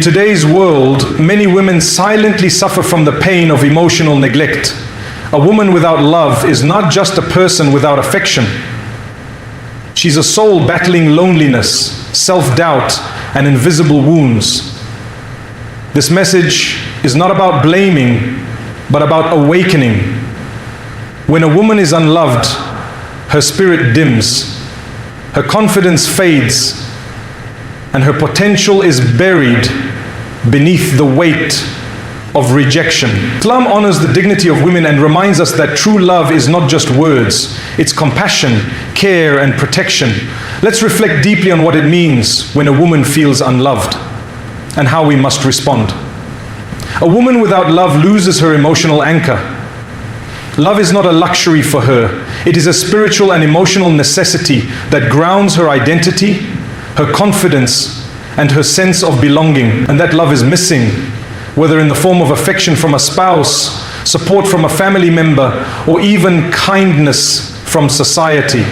today's world, many women silently suffer from the pain of emotional neglect. A woman without love is not just a person without affection. She's a soul battling loneliness, self-doubt, and invisible wounds. This message is not about blaming, but about awakening. When a woman is unloved, her spirit dims, her confidence fades, and her potential is buried beneath the weight of rejection. Islam honors the dignity of women and reminds us that true love is not just words, it's compassion, care, and protection. Let's reflect deeply on what it means when a woman feels unloved and how we must respond. A woman without love loses her emotional anchor. Love is not a luxury for her. It is a spiritual and emotional necessity that grounds her identity, her confidence, and her sense of belonging. And that love is missing, whether in the form of affection from a spouse, support from a family member, or even kindness from society.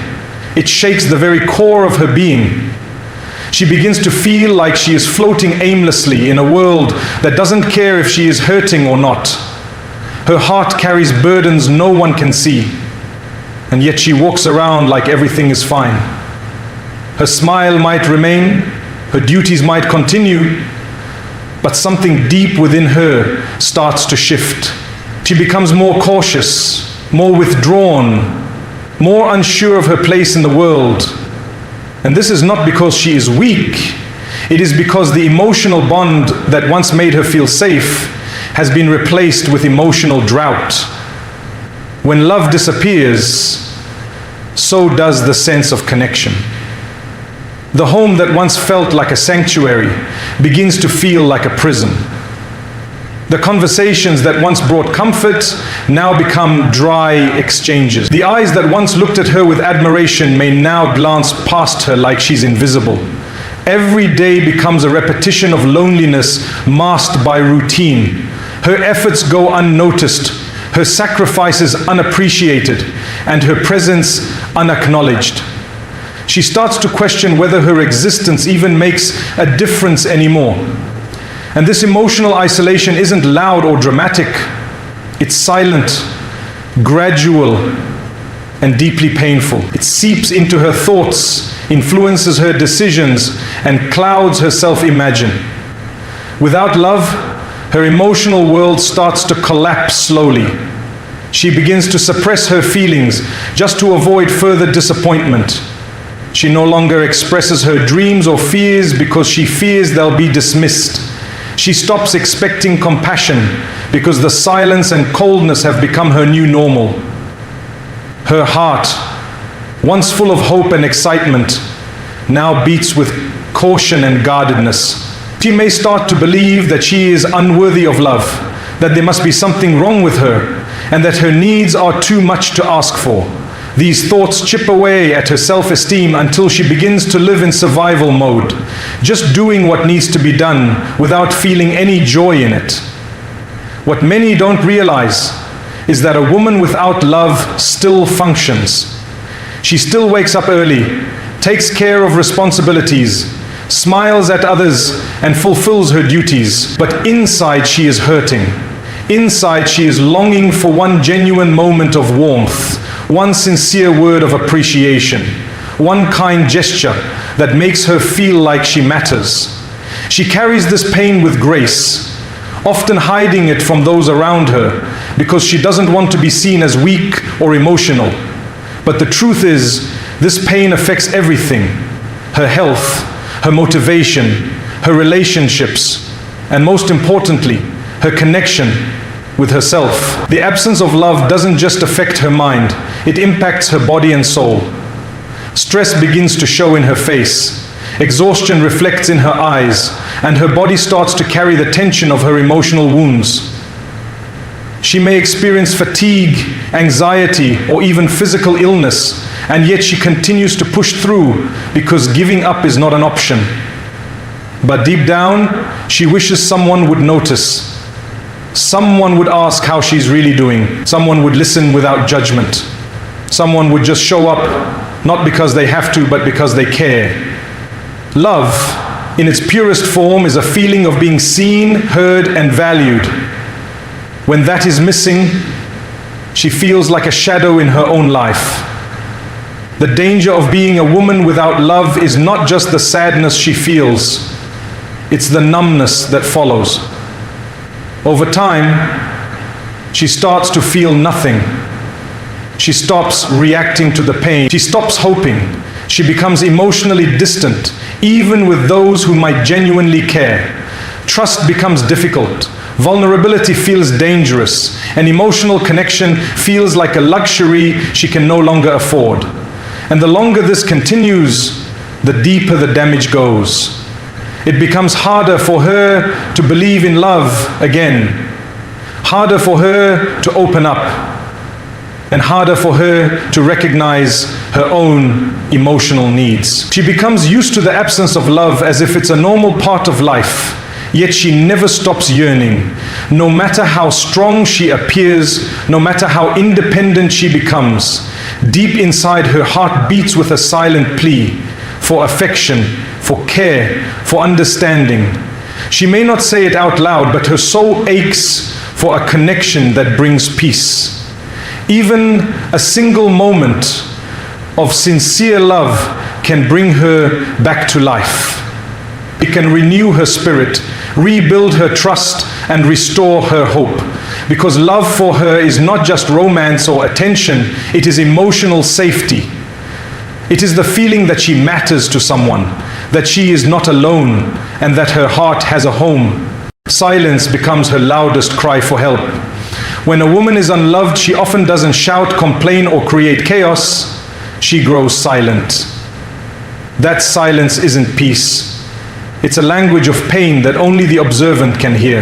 It shakes the very core of her being. She begins to feel like she is floating aimlessly in a world that doesn't care if she is hurting or not. Her heart carries burdens no one can see, and yet she walks around like everything is fine. Her smile might remain, her duties might continue, but something deep within her starts to shift. She becomes more cautious, more withdrawn, more unsure of her place in the world. And this is not because she is weak. It is because the emotional bond that once made her feel safe has been replaced with emotional drought. When love disappears, so does the sense of connection. The home that once felt like a sanctuary begins to feel like a prison. The conversations that once brought comfort now become dry exchanges. The eyes that once looked at her with admiration may now glance past her like she's invisible. Every day becomes a repetition of loneliness masked by routine. Her efforts go unnoticed, her sacrifices unappreciated, and her presence unacknowledged. She starts to question whether her existence even makes a difference anymore. And this emotional isolation isn't loud or dramatic. It's silent, gradual, and deeply painful. It seeps into her thoughts, influences her decisions, and clouds her self-imagine. Without love, her emotional world starts to collapse slowly. She begins to suppress her feelings just to avoid further disappointment. She no longer expresses her dreams or fears because she fears they'll be dismissed. She stops expecting compassion because the silence and coldness have become her new normal. Her heart, once full of hope and excitement, now beats with caution and guardedness. She may start to believe that she is unworthy of love, that there must be something wrong with her, and that her needs are too much to ask for. These thoughts chip away at her self-esteem until she begins to live in survival mode, just doing what needs to be done without feeling any joy in it. What many don't realize is that a woman without love still functions. She still wakes up early, takes care of responsibilities, smiles at others, and fulfills her duties. But inside she is hurting. Inside she is longing for one genuine moment of warmth, one sincere word of appreciation, one kind gesture that makes her feel like she matters. She carries this pain with grace, often hiding it from those around her because she doesn't want to be seen as weak or emotional. But the truth is, this pain affects everything: her health, her motivation, her relationships, and most importantly, her connection with herself. The absence of love doesn't just affect her mind, it impacts her body and soul. Stress begins to show in her face, exhaustion reflects in her eyes, and her body starts to carry the tension of her emotional wounds. She may experience fatigue, anxiety, or even physical illness, and yet she continues to push through because giving up is not an option. But deep down, she wishes someone would notice. Someone would ask how she's really doing. Someone would listen without judgment. Someone would just show up, not because they have to, but because they care. Love, in its purest form is a feeling of being seen, heard, and valued. When that is missing, she feels like a shadow in her own life. The danger of being a woman without love is not just the sadness she feels, it's the numbness that follows. Over time, she starts to feel nothing. She stops reacting to the pain. She stops hoping. She becomes emotionally distant, even with those who might genuinely care. Trust becomes difficult. Vulnerability feels dangerous. And emotional connection feels like a luxury she can no longer afford. And the longer this continues, the deeper the damage goes. It becomes harder for her to believe in love again, harder for her to open up, and harder for her to recognize her own emotional needs. She becomes used to the absence of love as if it's a normal part of life, yet she never stops yearning. No matter how strong she appears, no matter how independent she becomes, deep inside her heart beats with a silent plea for affection, for care, for understanding. She may not say it out loud, but her soul aches for a connection that brings peace. Even a single moment of sincere love can bring her back to life. It can renew her spirit, rebuild her trust, and restore her hope. Because love for her is not just romance or attention, it is emotional safety. It is the feeling that she matters to someone, that she is not alone, and that her heart has a home. Silence becomes her loudest cry for help. When a woman is unloved, she often doesn't shout, complain, or create chaos. She grows silent. That silence isn't peace. It's a language of pain that only the observant can hear.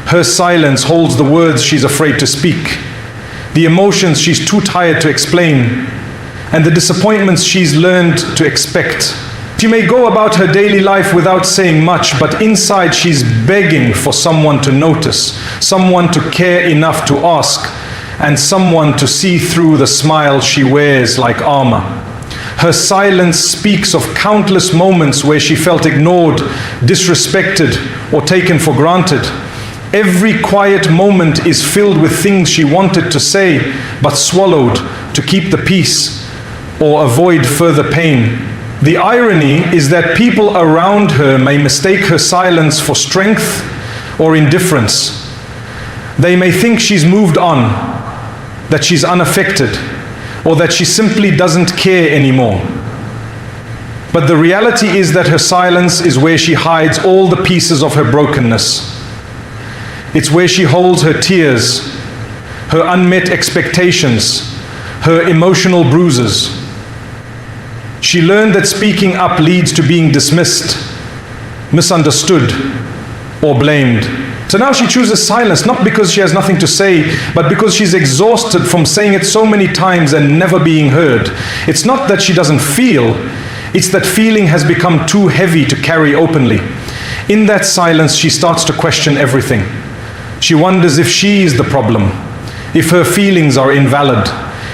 Her silence holds the words she's afraid to speak, the emotions she's too tired to explain, and the disappointments she's learned to expect. She may go about her daily life without saying much, but inside she's begging for someone to notice, someone to care enough to ask, and someone to see through the smile she wears like armor. Her silence speaks of countless moments where she felt ignored, disrespected, or taken for granted. Every quiet moment is filled with things she wanted to say, but swallowed to keep the peace or avoid further pain. The irony is that people around her may mistake her silence for strength or indifference. They may think she's moved on, that she's unaffected, or that she simply doesn't care anymore. But the reality is that her silence is where she hides all the pieces of her brokenness. It's where she holds her tears, her unmet expectations, her emotional bruises. She learned that speaking up leads to being dismissed, misunderstood, or blamed. So now she chooses silence, not because she has nothing to say, but because she's exhausted from saying it so many times and never being heard. It's not that she doesn't feel, it's that feeling has become too heavy to carry openly. In that silence, she starts to question everything. She wonders if she is the problem, if her feelings are invalid,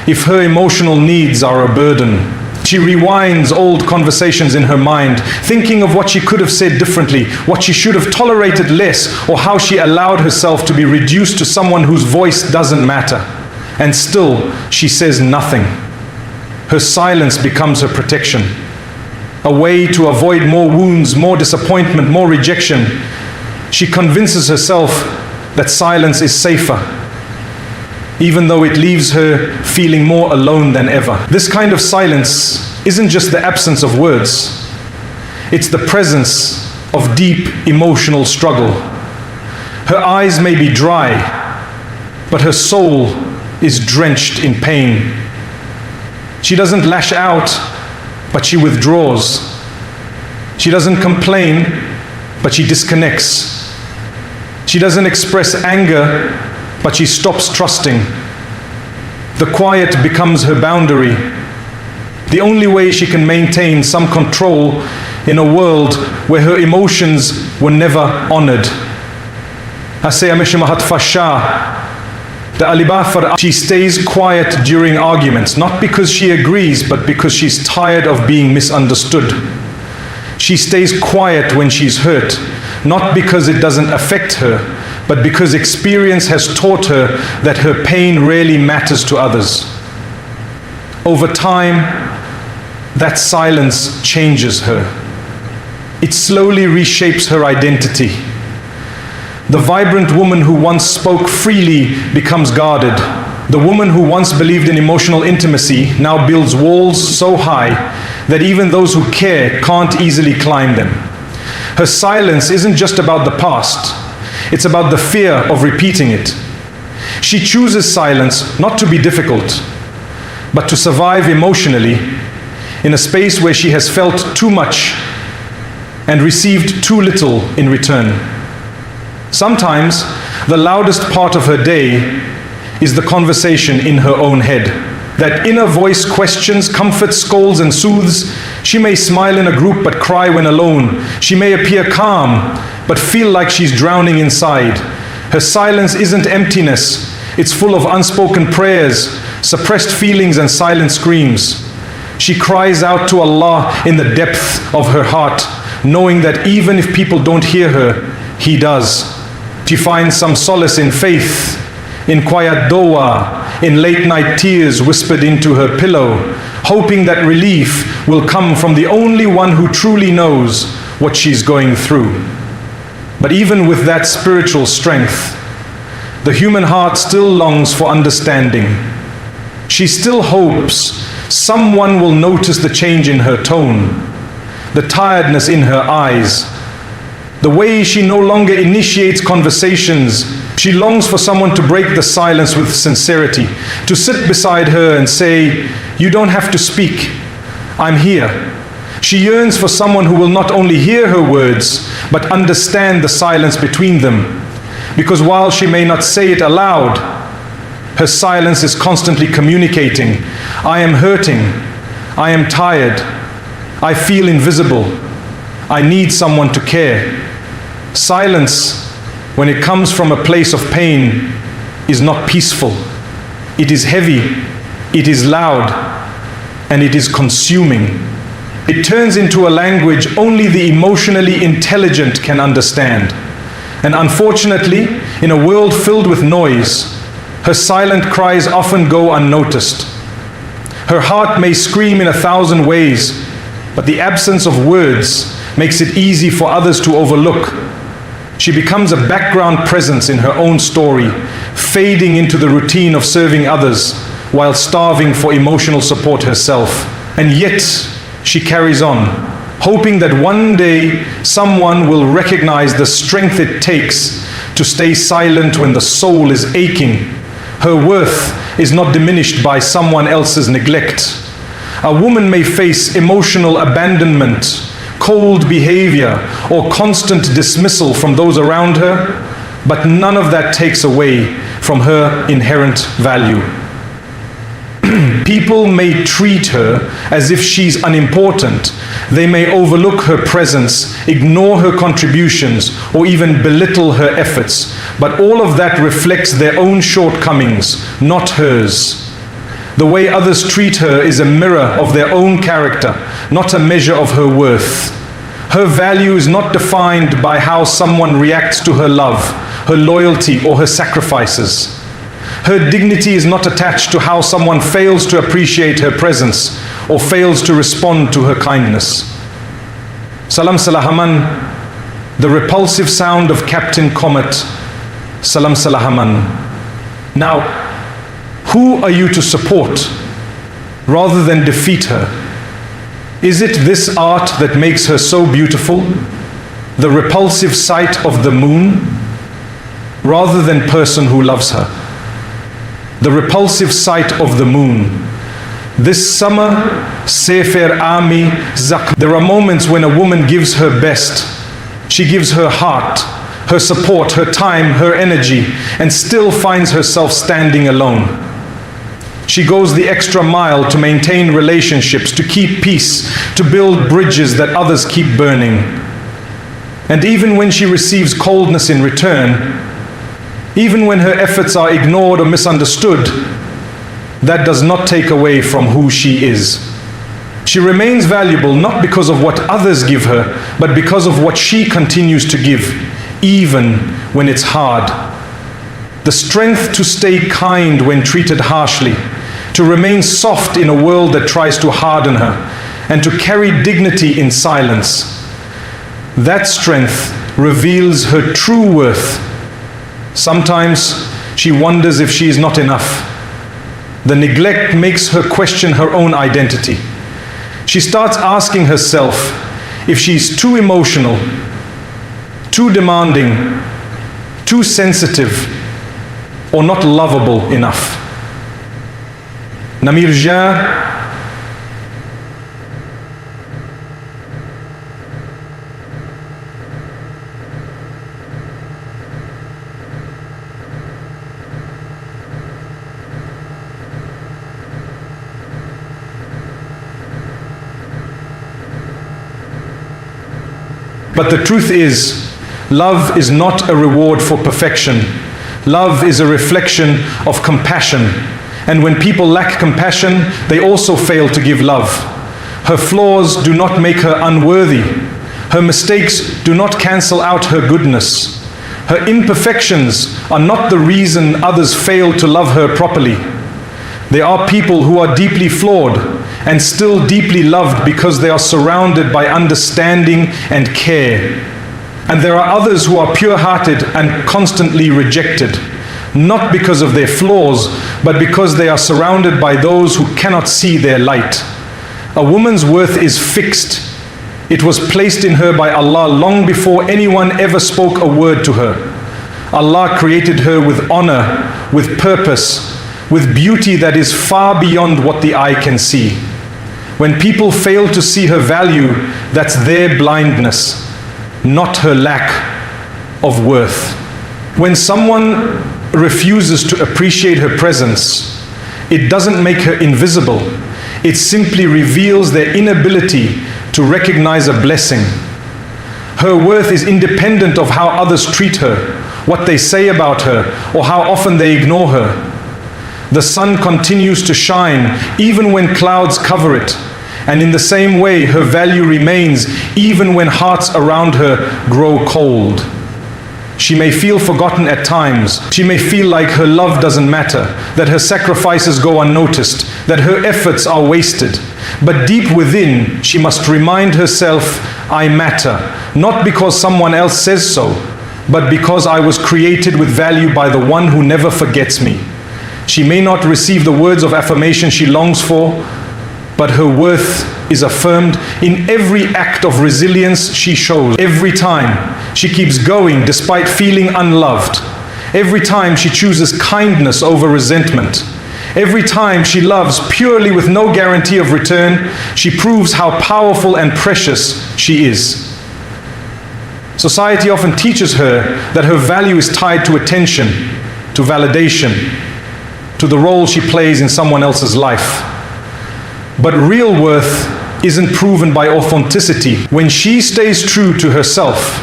if her emotional needs are a burden. She rewinds old conversations in her mind, thinking of what she could have said differently, what she should have tolerated less, or how she allowed herself to be reduced to someone whose voice doesn't matter. And still, she says nothing. Her silence becomes her protection, a way to avoid more wounds, more disappointment, more rejection. She convinces herself that silence is safer, even though it leaves her feeling more alone than ever. This kind of silence isn't just the absence of words, it's the presence of deep emotional struggle. Her eyes may be dry, but her soul is drenched in pain. She doesn't lash out, but she withdraws. She doesn't complain, but she disconnects. She doesn't express anger, but she stops trusting. The quiet becomes her boundary, the only way she can maintain some control in a world where her emotions were never honored. She stays quiet during arguments, not because she agrees, but because she's tired of being misunderstood. She stays quiet when she's hurt, not because it doesn't affect her, but because experience has taught her that her pain rarely matters to others. Over time, that silence changes her. It slowly reshapes her identity. The vibrant woman who once spoke freely becomes guarded. The woman who once believed in emotional intimacy now builds walls so high that even those who care can't easily climb them. Her silence isn't just about the past, it's about the fear of repeating it. She chooses silence not to be difficult, but to survive emotionally in a space where she has felt too much and received too little in return. Sometimes the loudest part of her day is the conversation in her own head. That inner voice questions, comforts, scolds, and soothes. She may smile in a group but cry when alone. She may appear calm but feel like she's drowning inside. Her silence isn't emptiness. It's full of unspoken prayers, suppressed feelings, and silent screams. She cries out to Allah in the depth of her heart, knowing that even if people don't hear her, He does. She finds some solace in faith, in quiet dua, in late night tears whispered into her pillow, hoping that relief will come from the only one who truly knows what she's going through. But even with that spiritual strength, the human heart still longs for understanding. She still hopes someone will notice the change in her tone, the tiredness in her eyes, the way she no longer initiates conversations. She longs for someone to break the silence with sincerity, to sit beside her and say, "You don't have to speak, I'm here." She yearns for someone who will not only hear her words, but understand the silence between them. Because while she may not say it aloud, her silence is constantly communicating, "I am hurting, I am tired, I feel invisible, I need someone to care." Silence, when it comes from a place of pain, is not peaceful. It is heavy, it is loud, and it is consuming. It turns into a language only the emotionally intelligent can understand. And unfortunately, in a world filled with noise, her silent cries often go unnoticed. Her heart may scream in 1,000 ways, but the absence of words makes it easy for others to overlook. She becomes a background presence in her own story, fading into the routine of serving others while starving for emotional support herself. And yet, she carries on, hoping that one day someone will recognize the strength it takes to stay silent when the soul is aching. Her worth is not diminished by someone else's neglect. A woman may face emotional abandonment, cold behavior, or constant dismissal from those around her, but none of that takes away from her inherent value. People may treat her as if she's unimportant. They may overlook her presence, ignore her contributions, or even belittle her efforts. But all of that reflects their own shortcomings, not hers. The way others treat her is a mirror of their own character, not a measure of her worth. Her value is not defined by how someone reacts to her love, her loyalty, or her sacrifices. Her dignity is not attached to how someone fails to appreciate her presence or fails to respond to her kindness. Salam Salahaman, the repulsive sound of Captain Comet. Salam Salahaman. Now, who are you to support rather than defeat her? Is it this art that makes her so beautiful, the repulsive sight of the moon, rather than person who loves her? The repulsive sight of the moon. This summer, Sefer Ami Zak. There are moments when a woman gives her best. She gives her heart, her support, her time, her energy, and still finds herself standing alone. She goes the extra mile to maintain relationships, to keep peace, to build bridges that others keep burning. And even when she receives coldness in return, even when her efforts are ignored or misunderstood, that does not take away from who she is. She remains valuable not because of what others give her, but because of what she continues to give, even when it's hard. The strength to stay kind when treated harshly, to remain soft in a world that tries to harden her, and to carry dignity in silence. That strength reveals her true worth. Sometimes she wonders if she is not enough. The neglect makes her question her own identity. She starts asking herself if she's too emotional, too demanding, too sensitive, or not lovable enough. Namir Jah, but the truth is, love is not a reward for perfection. Love is a reflection of compassion. And when people lack compassion, they also fail to give love. Her flaws do not make her unworthy. Her mistakes do not cancel out her goodness. Her imperfections are not the reason others fail to love her properly. There are people who are deeply flawed and still deeply loved because they are surrounded by understanding and care. And there are others who are pure-hearted and constantly rejected, not because of their flaws, but because they are surrounded by those who cannot see their light. A woman's worth is fixed. It was placed in her by Allah long before anyone ever spoke a word to her. Allah created her with honor, with purpose, with beauty that is far beyond what the eye can see. When people fail to see her value, that's their blindness, not her lack of worth. When someone refuses to appreciate her presence, it doesn't make her invisible. It simply reveals their inability to recognize a blessing. Her worth is independent of how others treat her, what they say about her, or how often they ignore her. The sun continues to shine even when clouds cover it. And in the same way, her value remains even when hearts around her grow cold. She may feel forgotten at times. She may feel like her love doesn't matter, that her sacrifices go unnoticed, that her efforts are wasted. But deep within, she must remind herself, I matter, not because someone else says so, but because I was created with value by the one who never forgets me. She may not receive the words of affirmation she longs for, but her worth is affirmed in every act of resilience she shows. Every time she keeps going despite feeling unloved. Every time she chooses kindness over resentment. Every time she loves purely with no guarantee of return, she proves how powerful and precious she is. Society often teaches her that her value is tied to attention, to validation, to the role she plays in someone else's life. But real worth isn't proven by authenticity. When she stays true to herself,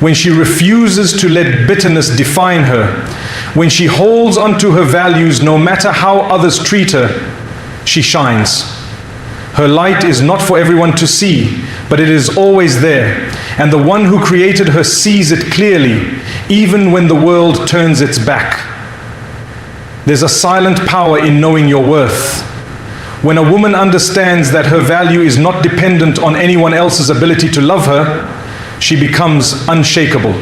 when she refuses to let bitterness define her, when she holds onto her values no matter how others treat her, she shines. Her light is not for everyone to see, but it is always there. And the one who created her sees it clearly, even when the world turns its back. There's a silent power in knowing your worth. When a woman understands that her value is not dependent on anyone else's ability to love her, she becomes unshakable.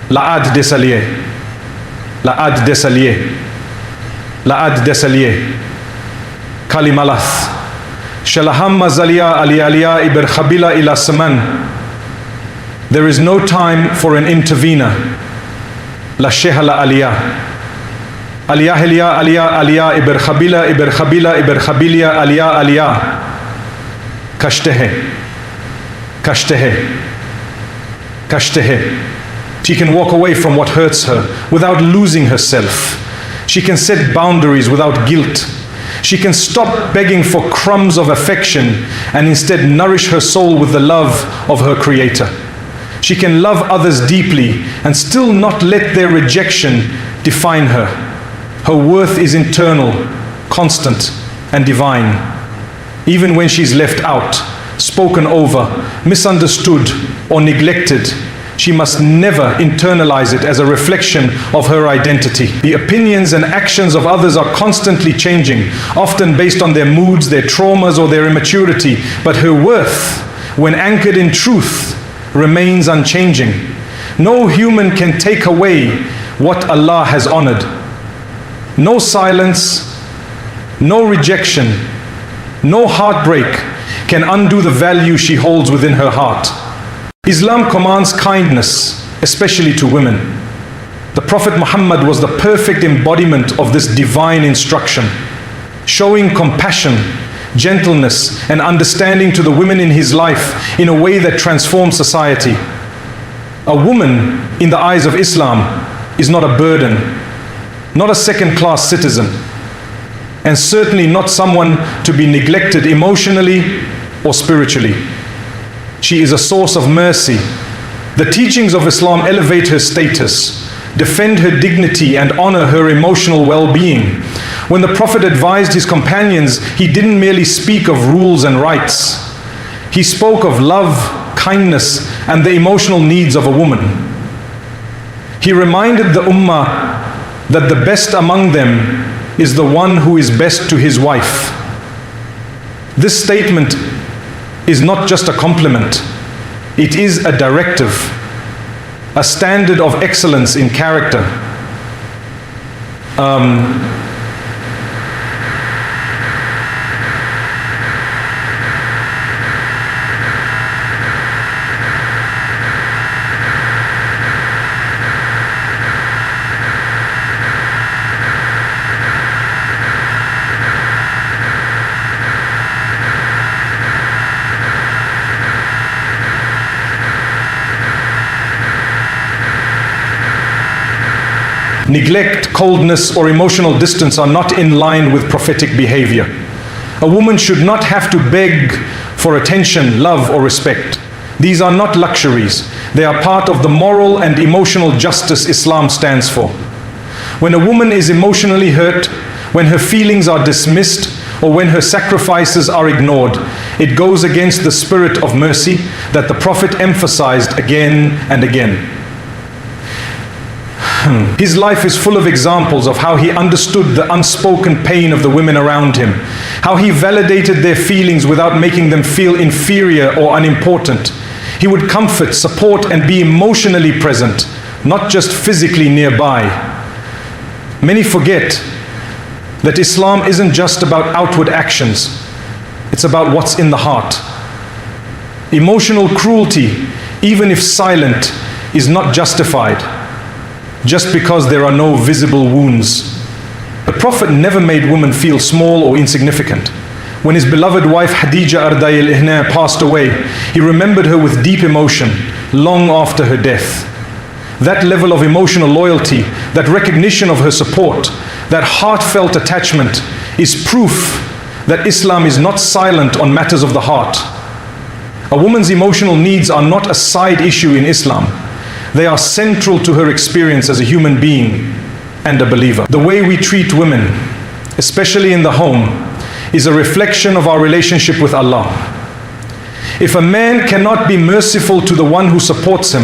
La'ad desalier. La'ad desalier. La'ad desalier. Kalimalath. Shalaham mazalia alialia iber khabila ila saman. There is no time for an intervener. La shehala aliyah. Aliyah aliyah aliyah aliyah iber khabila iber khabilia aliyah aliyah. Kashtehe. Kashtehe. Kashtehe. She can walk away from what hurts her without losing herself. She can set boundaries without guilt. She can stop begging for crumbs of affection and instead nourish her soul with the love of her Creator. She can love others deeply and still not let their rejection define her. Her worth is internal, constant, and divine. even when she's left out, spoken over, misunderstood, or neglected. She must never internalize it as a reflection of her identity. The opinions and actions of others are constantly changing, often based on their moods, their traumas, or their immaturity, but her worth, when anchored in truth, remains unchanging. No human can take away what Allah has honored. No silence, no rejection, no heartbreak can undo the value she holds within her heart. Islam commands kindness, especially to women. The Prophet Muhammad was the perfect embodiment of this divine instruction, showing compassion, gentleness, and understanding to the women in his life in a way that transforms society. A woman, in the eyes of Islam, is not a burden, not a second-class citizen, and certainly not someone to be neglected emotionally or spiritually. She is a source of mercy. The teachings of Islam elevate her status, defend her dignity, and honor her emotional well-being. When the Prophet advised his companions, he didn't merely speak of rules and rights. He spoke of love, kindness, and the emotional needs of a woman. He reminded the Ummah that the best among them is the one who is best to his wife. This statement is not just a compliment, it is a directive, a standard of excellence in character. Neglect, coldness, or emotional distance are not in line with prophetic behavior. A woman should not have to beg for attention, love, or respect. These are not luxuries. They are part of the moral and emotional justice Islam stands for. When a woman is emotionally hurt, when her feelings are dismissed, or when her sacrifices are ignored, it goes against the spirit of mercy that the Prophet emphasized again and again. His life is full of examples of how he understood the unspoken pain of the women around him, how he validated their feelings without making them feel inferior or unimportant. He would comfort, support, and be emotionally present, not just physically nearby. Many forget that Islam isn't just about outward actions, it's about what's in the heart. Emotional cruelty, even if silent, is not justified just because there are no visible wounds. The Prophet never made women feel small or insignificant. When his beloved wife Khadija Arday al-Ihna passed away, he remembered her with deep emotion long after her death. That level of emotional loyalty, that recognition of her support, that heartfelt attachment is proof that Islam is not silent on matters of the heart. A woman's emotional needs are not a side issue in Islam. They are central to her experience as a human being and a believer. The way we treat women, especially in the home, is a reflection of our relationship with Allah. If a man cannot be merciful to the one who supports him,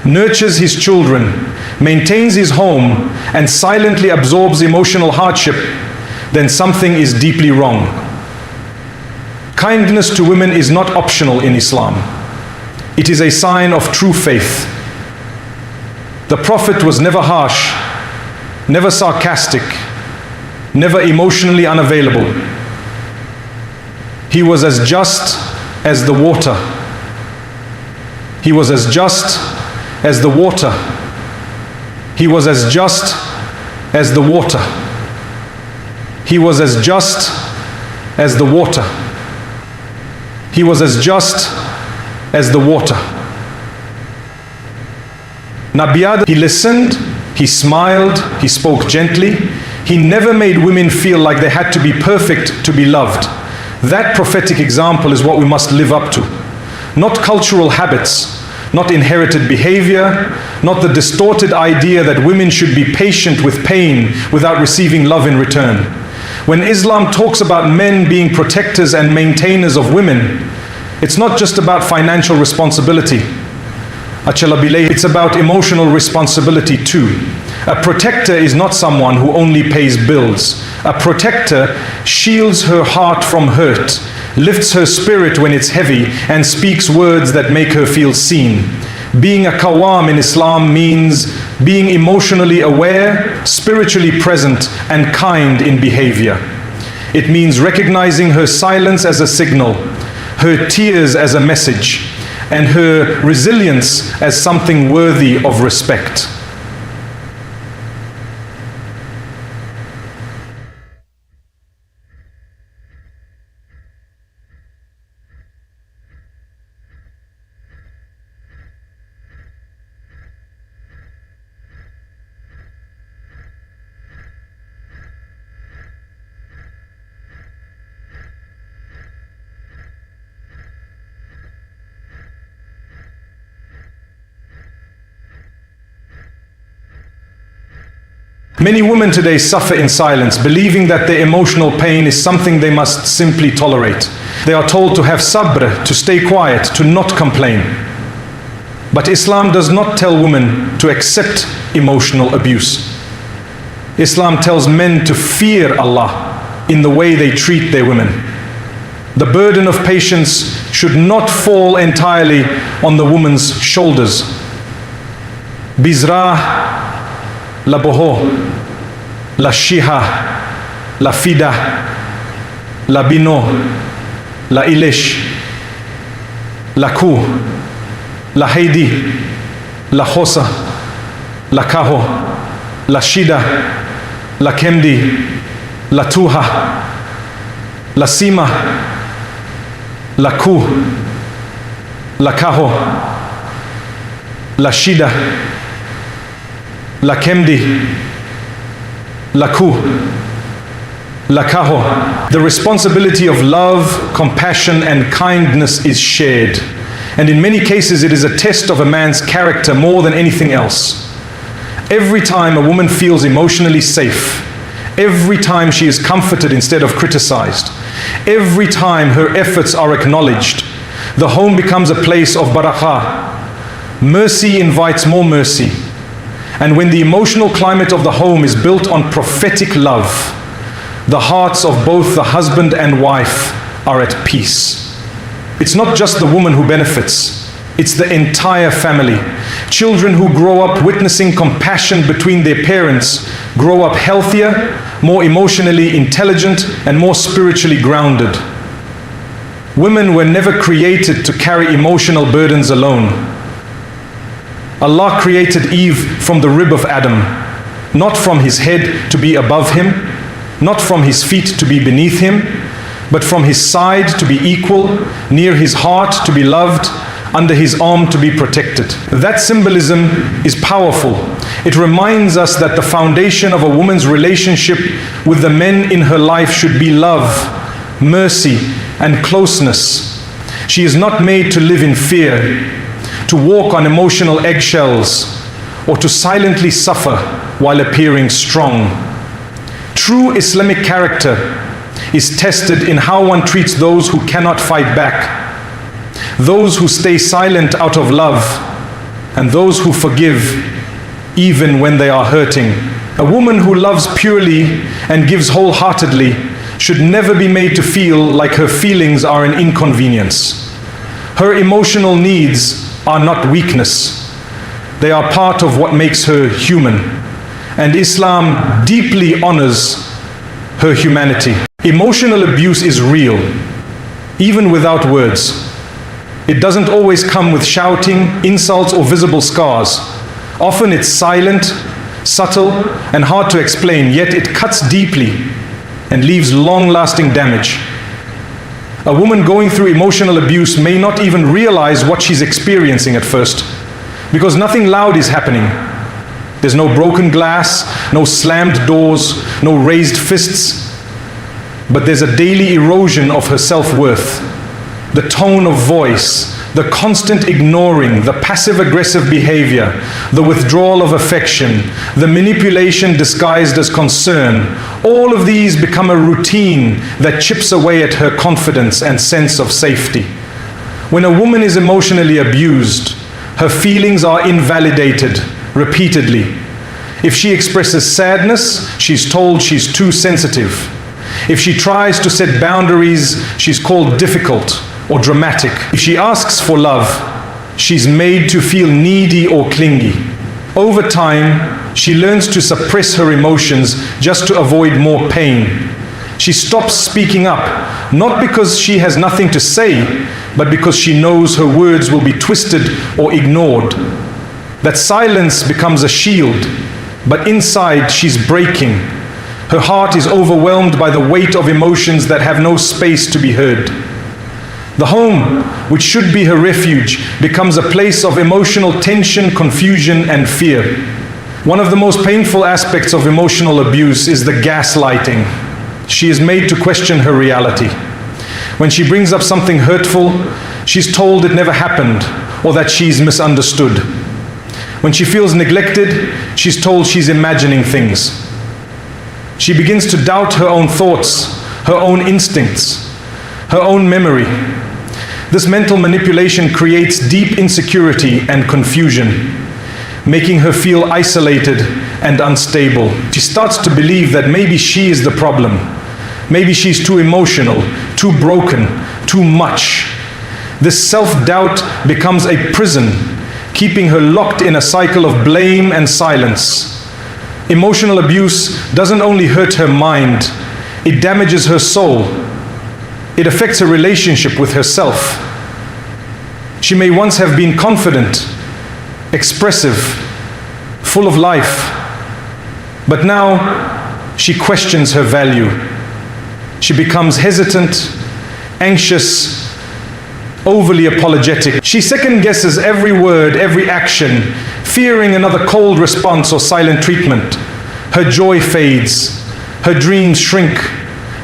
nurtures his children, maintains his home, and silently absorbs emotional hardship, then something is deeply wrong. Kindness to women is not optional in Islam. It is a sign of true faith. The Prophet was never harsh, never sarcastic, never emotionally unavailable. He was as just as the water. He was as just as the water. He was as just as the water. He was as just as the water. He was as just as the water. Nabi Adam, he listened, he smiled, he spoke gently. He never made women feel like they had to be perfect to be loved. That prophetic example is what we must live up to. Not cultural habits, not inherited behavior, not the distorted idea that women should be patient with pain without receiving love in return. When Islam talks about men being protectors and maintainers of women, it's not just about financial responsibility. It's about emotional responsibility too. A protector is not someone who only pays bills. A protector shields her heart from hurt, lifts her spirit when it's heavy, and speaks words that make her feel seen. Being a qawwam in Islam means being emotionally aware, spiritually present, and kind in behavior. It means recognizing her silence as a signal, her tears as a message, and her resilience as something worthy of respect. Many women today suffer in silence, believing that their emotional pain is something they must simply tolerate. They are told to have sabr, to stay quiet, to not complain. But Islam does not tell women to accept emotional abuse. Islam tells men to fear Allah in the way they treat their women. The burden of patience should not fall entirely on the woman's shoulders. Bizra la boho, la shiha, la fida, la bino, la ilish, la ku, la heidi, la hosa, la kaho, la shida, la kemdi, la tuha, la sima, la ku, la kaho, la shida, La Kemdi, La Ku, La Kaho. The responsibility of love, compassion, and kindness is shared. And in many cases, it is a test of a man's character more than anything else. Every time a woman feels emotionally safe, every time she is comforted instead of criticized, every time her efforts are acknowledged, the home becomes a place of barakah. Mercy invites more mercy. And when the emotional climate of the home is built on prophetic love, the hearts of both the husband and wife are at peace. It's not just the woman who benefits, it's the entire family. Children who grow up witnessing compassion between their parents grow up healthier, more emotionally intelligent, and more spiritually grounded. Women were never created to carry emotional burdens alone. Allah created Eve from the rib of Adam, not from his head to be above him, not from his feet to be beneath him, but from his side to be equal, near his heart to be loved, under his arm to be protected. That symbolism is powerful. It reminds us that the foundation of a woman's relationship with the men in her life should be love, mercy, and closeness. She is not made to live in fear, to walk on emotional eggshells, or to silently suffer while appearing strong. True Islamic character is tested in how one treats those who cannot fight back, those who stay silent out of love, and those who forgive even when they are hurting. A woman who loves purely and gives wholeheartedly should never be made to feel like her feelings are an inconvenience. Her emotional needs are not weakness. They are part of what makes her human. And Islam deeply honors her humanity. Emotional abuse is real, even without words. It doesn't always come with shouting, insults, or visible scars. Often it's silent, subtle, and hard to explain, yet it cuts deeply and leaves long-lasting damage. A woman going through emotional abuse may not even realize what she's experiencing at first, because nothing loud is happening. There's no broken glass, no slammed doors, no raised fists, but there's a daily erosion of her self-worth. The tone of voice, the constant ignoring, the passive-aggressive behavior, the withdrawal of affection, the manipulation disguised as concern, all of these become a routine that chips away at her confidence and sense of safety. When a woman is emotionally abused, her feelings are invalidated repeatedly. If she expresses sadness, she's told she's too sensitive. If she tries to set boundaries, she's called difficult or dramatic. If she asks for love, she's made to feel needy or clingy. Over time, she learns to suppress her emotions just to avoid more pain. She stops speaking up, not because she has nothing to say, but because she knows her words will be twisted or ignored. That silence becomes a shield, but inside she's breaking. Her heart is overwhelmed by the weight of emotions that have no space to be heard. The home, which should be her refuge, becomes a place of emotional tension, confusion, and fear. One of the most painful aspects of emotional abuse is the gaslighting. She is made to question her reality. When she brings up something hurtful, she's told it never happened or that she's misunderstood. When she feels neglected, she's told she's imagining things. She begins to doubt her own thoughts, her own instincts, her own memory. This mental manipulation creates deep insecurity and confusion, making her feel isolated and unstable. She starts to believe that maybe she is the problem. Maybe she's too emotional, too broken, too much. This self-doubt becomes a prison, keeping her locked in a cycle of blame and silence. Emotional abuse doesn't only hurt her mind, it damages her soul. It affects her relationship with herself. She may once have been confident, expressive, full of life, but now she questions her value. She becomes hesitant, anxious, overly apologetic. She second-guesses every word, every action, fearing another cold response or silent treatment. Her joy fades, her dreams shrink,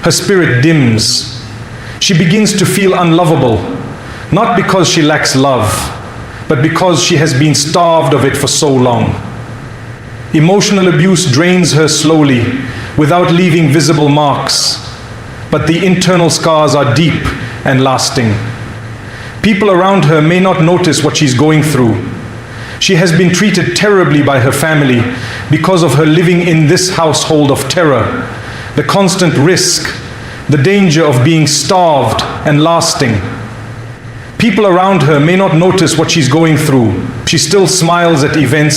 her spirit dims. She begins to feel unlovable, not because she lacks love, but because she has been starved of it for so long. Emotional abuse drains her slowly, without leaving visible marks, but the internal scars are deep and lasting. People around her may not notice what she's going through. She has been treated terribly by her family because of her living in this household of terror, the constant risk, the danger of being starved and lasting. People around her may not notice what she's going through. She still smiles at events,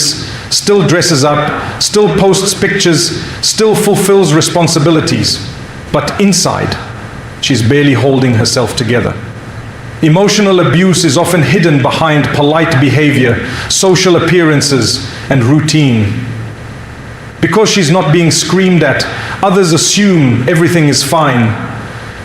still dresses up, still posts pictures, still fulfills responsibilities. But inside, she's barely holding herself together. Emotional abuse is often hidden behind polite behavior, social appearances, and routine. Because she's not being screamed at, others assume everything is fine.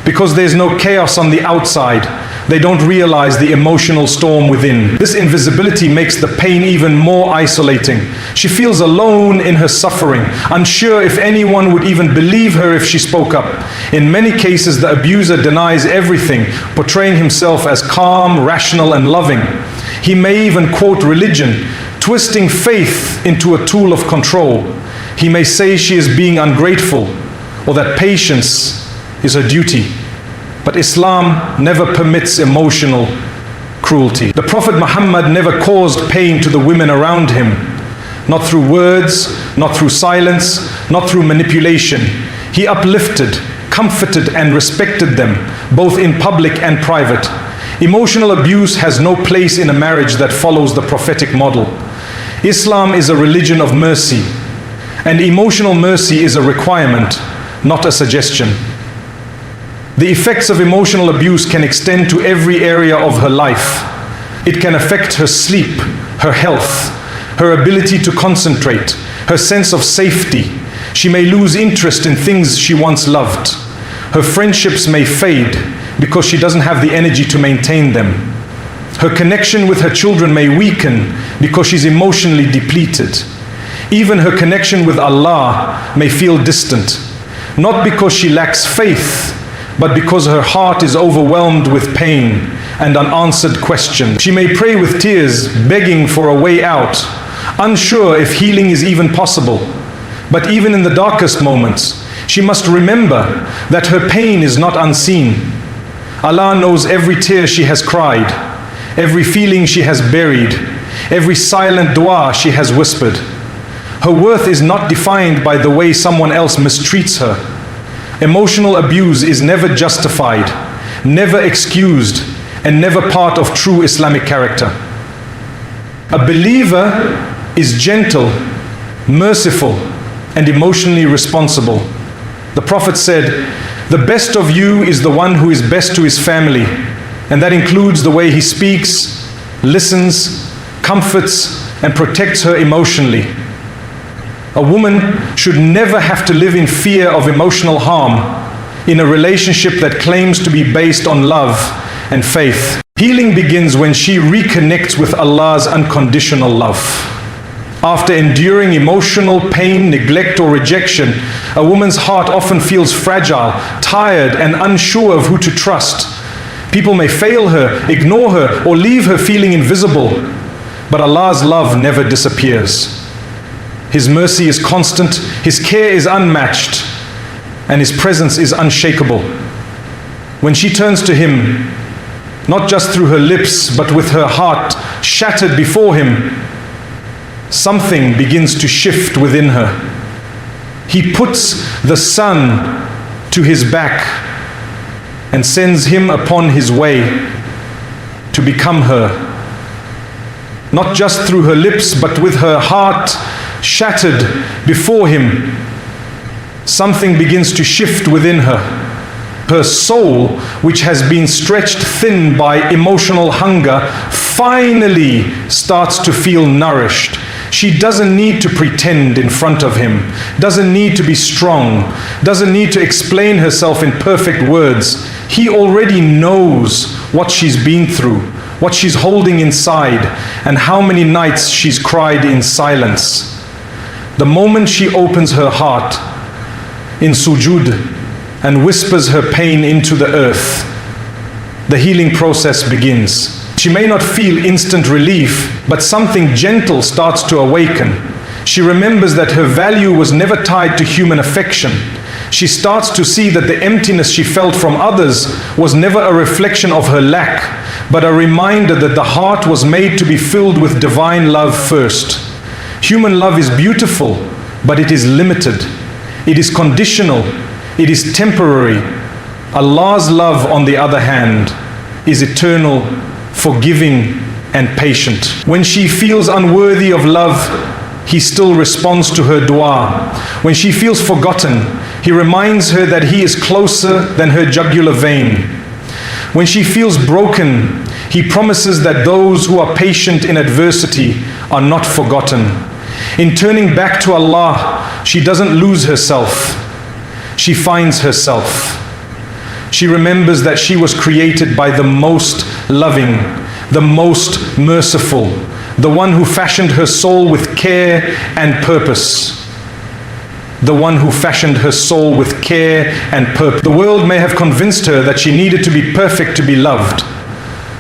Because there's no chaos on the outside, they don't realize the emotional storm within. This invisibility makes the pain even more isolating. She feels alone in her suffering, unsure if anyone would even believe her if she spoke up. In many cases, the abuser denies everything, portraying himself as calm, rational, and loving. He may even quote religion, twisting faith into a tool of control. He may say she is being ungrateful, or that patience is her duty. But Islam never permits emotional cruelty. The Prophet Muhammad never caused pain to the women around him, not through words, not through silence, not through manipulation. He uplifted, comforted, and respected them, both in public and private. Emotional abuse has no place in a marriage that follows the prophetic model. Islam is a religion of mercy, and emotional mercy is a requirement, not a suggestion. The effects of emotional abuse can extend to every area of her life. It can affect her sleep, her health, her ability to concentrate, her sense of safety. She may lose interest in things she once loved. Her friendships may fade because she doesn't have the energy to maintain them. Her connection with her children may weaken because she's emotionally depleted. Even her connection with Allah may feel distant, not because she lacks faith, but because her heart is overwhelmed with pain and unanswered questions. She may pray with tears, begging for a way out, unsure if healing is even possible. But even in the darkest moments, she must remember that her pain is not unseen. Allah knows every tear she has cried, every feeling she has buried, every silent dua she has whispered. Her worth is not defined by the way someone else mistreats her. Emotional abuse is never justified, never excused, and never part of true Islamic character. A believer is gentle, merciful, and emotionally responsible. The Prophet said, "The best of you is the one who is best to his family," and that includes the way he speaks, listens, comforts, and protects her emotionally. A woman should never have to live in fear of emotional harm in a relationship that claims to be based on love and faith. Healing begins when she reconnects with Allah's unconditional love. After enduring emotional pain, neglect, or rejection, a woman's heart often feels fragile, tired, and unsure of who to trust. People may fail her, ignore her, or leave her feeling invisible, but Allah's love never disappears. His mercy is constant, His care is unmatched, and His presence is unshakable. When she turns to Him, not just through her lips, but with her heart shattered before Him, something begins to shift within her. He puts the sun to his back and sends him upon his way to become her. Not just through her lips, but with her heart shattered before him, something begins to shift within her. Her soul, which has been stretched thin by emotional hunger, finally starts to feel nourished. She doesn't need to pretend in front of him, doesn't need to be strong, doesn't need to explain herself in perfect words. He already knows what she's been through, what she's holding inside, and how many nights she's cried in silence. The moment she opens her heart in sujood and whispers her pain into the earth, the healing process begins. She may not feel instant relief, but something gentle starts to awaken. She remembers that her value was never tied to human affection. She starts to see that the emptiness she felt from others was never a reflection of her lack, but a reminder that the heart was made to be filled with divine love first. Human love is beautiful, but it is limited. It is conditional. It is temporary. Allah's love, on the other hand, is eternal, forgiving, and patient. When she feels unworthy of love, He still responds to her dua. When she feels forgotten, He reminds her that He is closer than her jugular vein. When she feels broken, He promises that those who are patient in adversity are not forgotten. In turning back to Allah, she doesn't lose herself. She finds herself. She remembers that she was created by the most loving, the most merciful, the one who fashioned her soul with care and purpose. The one who fashioned her soul with care and purpose. The world may have convinced her that she needed to be perfect to be loved.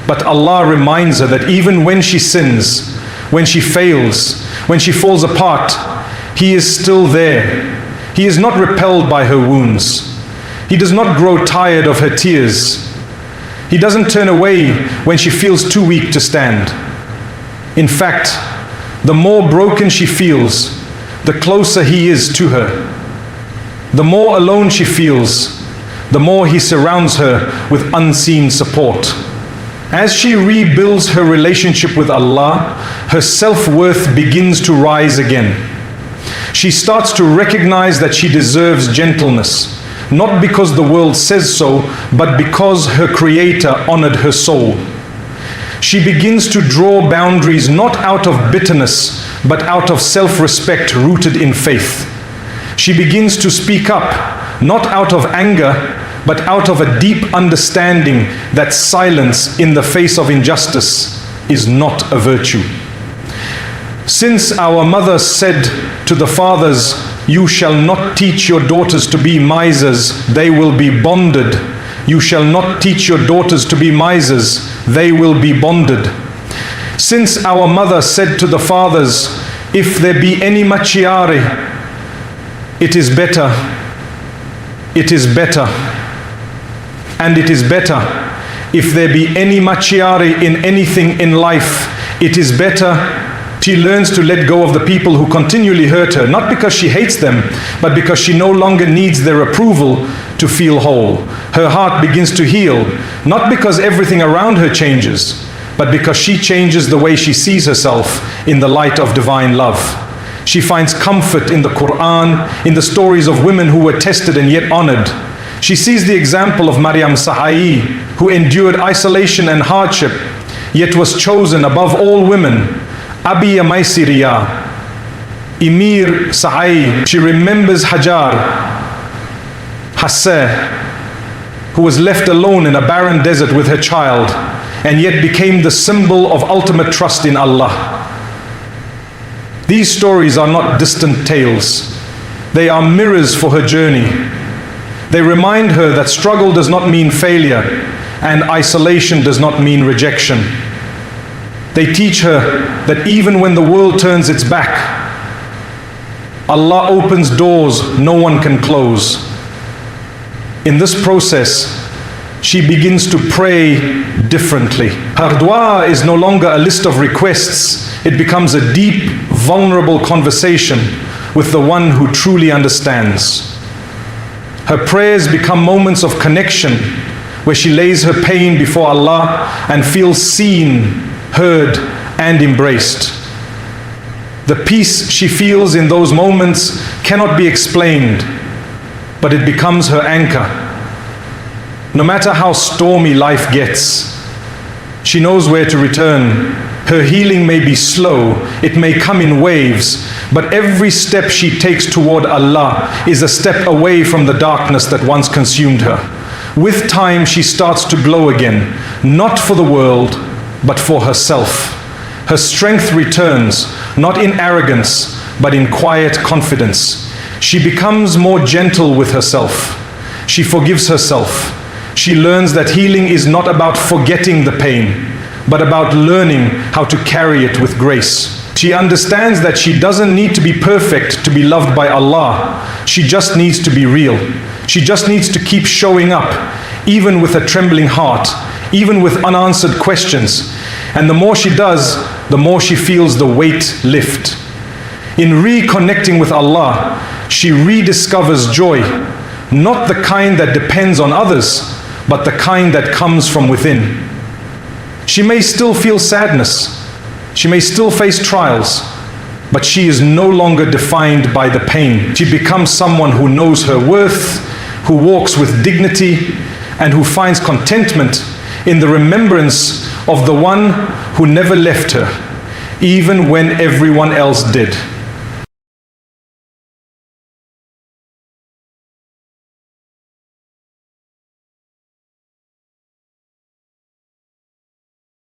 But Allah reminds her that even when she sins, when she fails, when she falls apart, He is still there. He is not repelled by her wounds. He does not grow tired of her tears. He doesn't turn away when she feels too weak to stand. In fact, the more broken she feels, the closer He is to her. The more alone she feels, the more He surrounds her with unseen support. As she rebuilds her relationship with Allah, her self-worth begins to rise again. She starts to recognize that she deserves gentleness, not because the world says so, but because her Creator honored her soul. She begins to draw boundaries not out of bitterness, but out of self-respect rooted in faith. She begins to speak up, not out of anger, but out of a deep understanding that silence in the face of injustice is not a virtue. Since our mother said to the fathers, "You shall not teach your daughters to be misers, they will be bonded," You shall not teach your daughters to be misers, they will be bonded. Since our mother said to the fathers, if there be any machiare, it is better, and it is better. If there be any machiare in anything in life, it is better. She learns to let go of the people who continually hurt her, not because she hates them, but because she no longer needs their approval to feel whole. Her heart begins to heal, not because everything around her changes, but because she changes the way she sees herself in the light of divine love. She finds comfort in the Quran, in the stories of women who were tested and yet honored. She sees the example of Maryam Sahai, who endured isolation and hardship, yet was chosen above all women. Abiya Maisiriya, Emir Sahai. She remembers Hajar, Hasseh, who was left alone in a barren desert with her child, and yet became the symbol of ultimate trust in Allah. These stories are not distant tales. They are mirrors for her journey. They remind her that struggle does not mean failure, and isolation does not mean rejection. They teach her that even when the world turns its back, Allah opens doors no one can close. In this process, she begins to pray differently. Her dua is no longer a list of requests. It becomes a deep, vulnerable conversation with the one who truly understands. Her prayers become moments of connection where she lays her pain before Allah and feels seen, heard, and embraced. The peace she feels in those moments cannot be explained, but it becomes her anchor. No matter how stormy life gets, she knows where to return. Her healing may be slow, it may come in waves, but every step she takes toward Allah is a step away from the darkness that once consumed her. With time, she starts to glow again, not for the world, but for herself. Her strength returns, not in arrogance, but in quiet confidence. She becomes more gentle with herself. She forgives herself. She learns that healing is not about forgetting the pain, but about learning how to carry it with grace. She understands that she doesn't need to be perfect to be loved by Allah. She just needs to be real. She just needs to keep showing up, even with a trembling heart, even with unanswered questions. And the more she does, the more she feels the weight lift. In reconnecting with Allah, she rediscovers joy, not the kind that depends on others, but the kind that comes from within. She may still feel sadness, she may still face trials, but she is no longer defined by the pain. She becomes someone who knows her worth, who walks with dignity, and who finds contentment in the remembrance of the one who never left her, even when everyone else did.